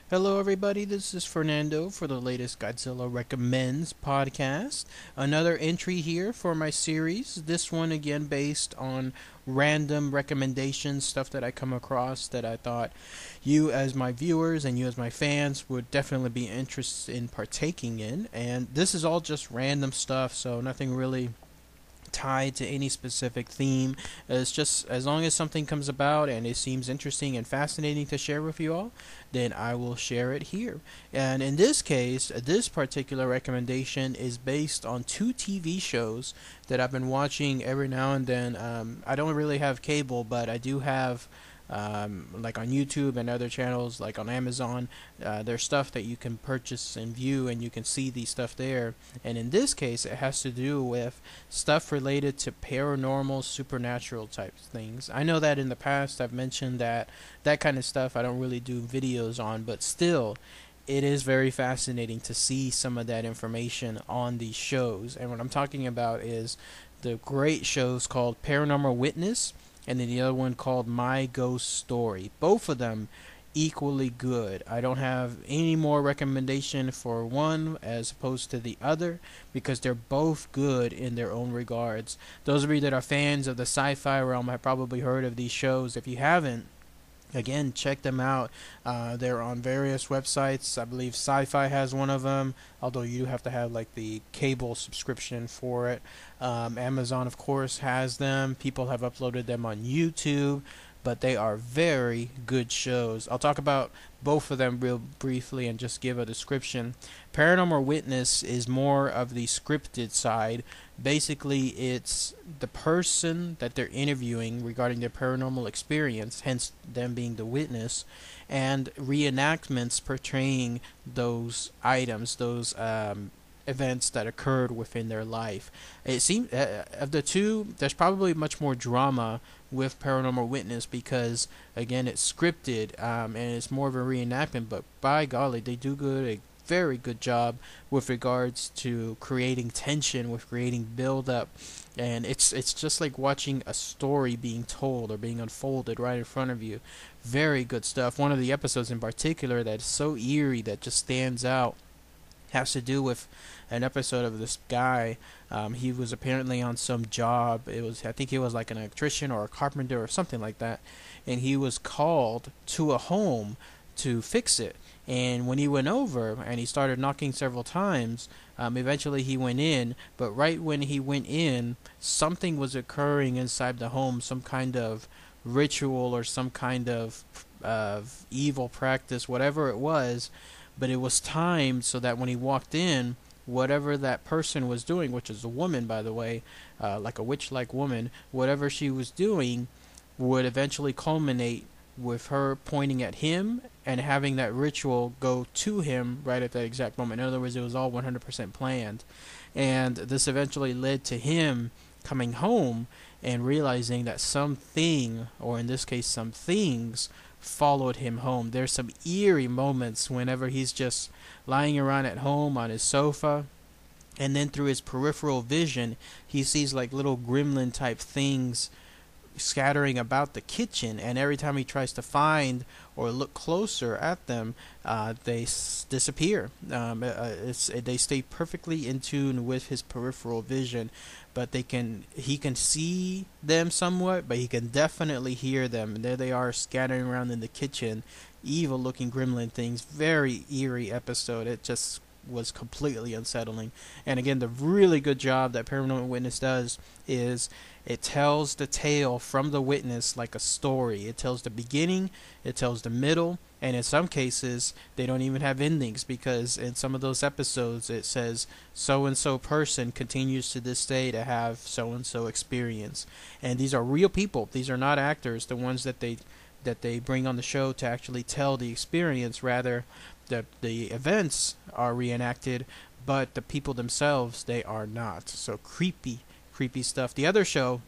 Hello, everybody. This is Fernando for the latest Godzilla Recommends podcast. Another entry here for my series. This one, again, based on random recommendations, stuff that I come across that I thought you, as my viewers, and you, as my fans, would definitely be interested in partaking in. And this is all just random stuff, so nothing really tied to any specific theme. It's just as long as something comes about and it seems interesting and fascinating to share with you all, then I will share it here. And in this case, this particular recommendation is based on two TV shows that I've been watching every now and then. I don't really have cable, but I do have like on YouTube and other channels, like on Amazon. There's stuff that you can purchase and view, and you can see the stuff there. And in this case, it has to do with stuff related to paranormal, supernatural type things. I know that in the past I've mentioned that that kind of stuff I don't really do videos on, but still, it is very fascinating to see some of that information on these shows. And what I'm talking about is the great shows called Paranormal Witness, and then the other one called My Ghost Story. Both of them equally good. I don't have any more recommendation for one as opposed to the other because they're both good in their own regards. Those of you that are fans of the sci-fi realm have probably heard of these shows. If you haven't, again, check them out. They're on various websites. I believe Sci-Fi has one of them, although you have to have like the cable subscription for it. Amazon, of course, has them. People have uploaded them on YouTube, but they are very good shows. I'll talk about both of them real briefly and just give a description. Paranormal Witness is more of the scripted side. Basically, it's the person that they're interviewing regarding their paranormal experience, hence them being the witness, and reenactments portraying those items, those events that occurred within their life. It seems of the two, there's probably much more drama with Paranormal Witness because again it's scripted and it's more of a reenactment. But by golly, they do a very good job with regards to creating tension, with creating build up, and it's just like watching a story being told or being unfolded right in front of you. Very good stuff. One of the episodes in particular that's so eerie that just stands out has to do with an episode of this guy. He was apparently on some job. I think he was like an electrician or a carpenter or something like that, and he was called to a home to fix it. And when he went over and he started knocking several times, eventually he went in. But right when he went in, something was occurring inside the home, some kind of ritual or some kind of evil practice, whatever it was. But it was timed so that when he walked in, whatever that person was doing, which is a woman, by the way, like a witch-like woman, whatever she was doing would eventually culminate with her pointing at him and having that ritual go to him right at that exact moment. In other words, it was all 100% planned. And this eventually led to him coming home and realizing that something, or in this case some things, followed him home. There's some eerie moments whenever he's just lying around at home on his sofa, and then through his peripheral vision he sees like little gremlin type things scattering about the kitchen, and every time he tries to find or look closer at them, they disappear. They stay perfectly in tune with his peripheral vision, but he can see them somewhat, but he can definitely hear them. And there they are scattering around in the kitchen, evil looking gremlin things. Very eerie episode. It just was completely unsettling. And again, the really good job that Paranormal Witness does is it tells the tale from the witness like a story. It tells the beginning, it tells the middle, and in some cases they don't even have endings, because in some of those episodes it says so and so person continues to this day to have so and so experience. And these are real people. These are not actors, the ones that they bring on the show to actually tell the experience. Rather, the events are reenacted, but the people themselves, they are not. So creepy stuff. The other show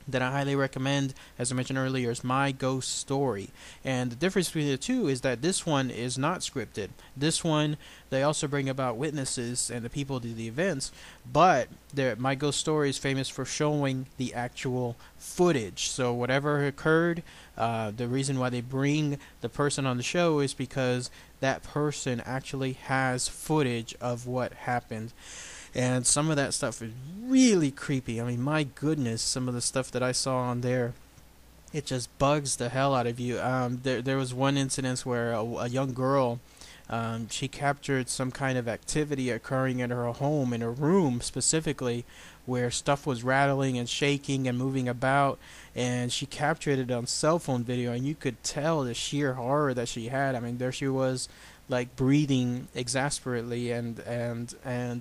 that I highly recommend, as I mentioned earlier, is My Ghost Story. And the difference between the two is that this one is not scripted. This one, they also bring about witnesses and the people to the events, but My Ghost Story is famous for showing the actual footage. So whatever occurred, the reason why they bring the person on the show is because that person actually has footage of what happened. And some of that stuff is really creepy. I mean, my goodness, some of the stuff that I saw on there, it just bugs the hell out of you. There was one incident where a young girl, she captured some kind of activity occurring in her home, in her room specifically, where stuff was rattling and shaking and moving about, and she captured it on cell phone video, and you could tell the sheer horror that she had. I mean, there she was, like breathing exasperately, and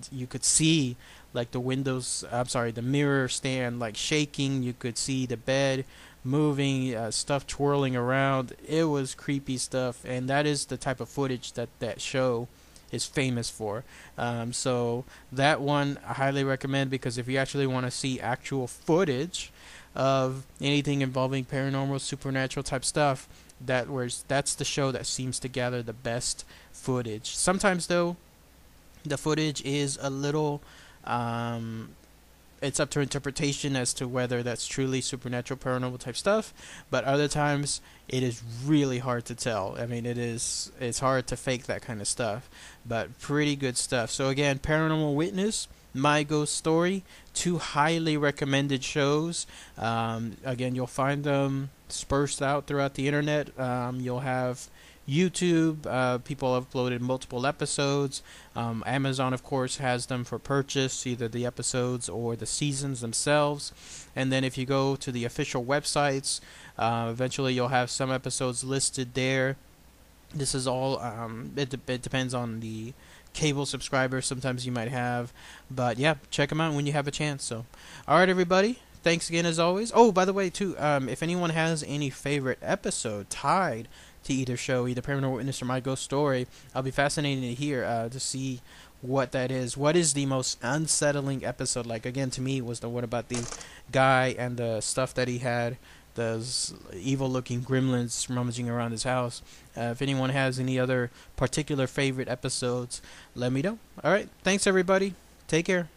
you could see like the mirror stand like shaking. You could see the bed moving, stuff twirling around. It was creepy stuff, and that is the type of footage that show is famous for. So that one I highly recommend, because if you actually want to see actual footage of anything involving paranormal, supernatural type stuff, that's the show that seems to gather the best footage. Sometimes though, the footage is a little it's up to interpretation as to whether that's truly supernatural, paranormal type stuff, but other times it is really hard to tell. I mean, it's hard to fake that kind of stuff, but pretty good stuff. So again, Paranormal Witness, My Ghost Story, two highly recommended shows. Again, you'll find them dispersed out throughout the internet. You'll have YouTube. People have uploaded multiple episodes. Amazon, of course, has them for purchase, either the episodes or the seasons themselves. And then if you go to the official websites, eventually you'll have some episodes listed there. This is all, it depends on the cable subscriber sometimes you might have. But yeah, check them out when you have a chance. So, alright everybody. Thanks again as always. Oh, by the way, too, if anyone has any favorite episode tied to either show, either Paranormal Witness or My Ghost Story, I'll be fascinated to hear, to see what that is. What is the most unsettling episode? Like, again, to me, was the one about the guy and the stuff that he had, those evil-looking gremlins rummaging around his house. If anyone has any other particular favorite episodes, let me know. All right, thanks, everybody. Take care.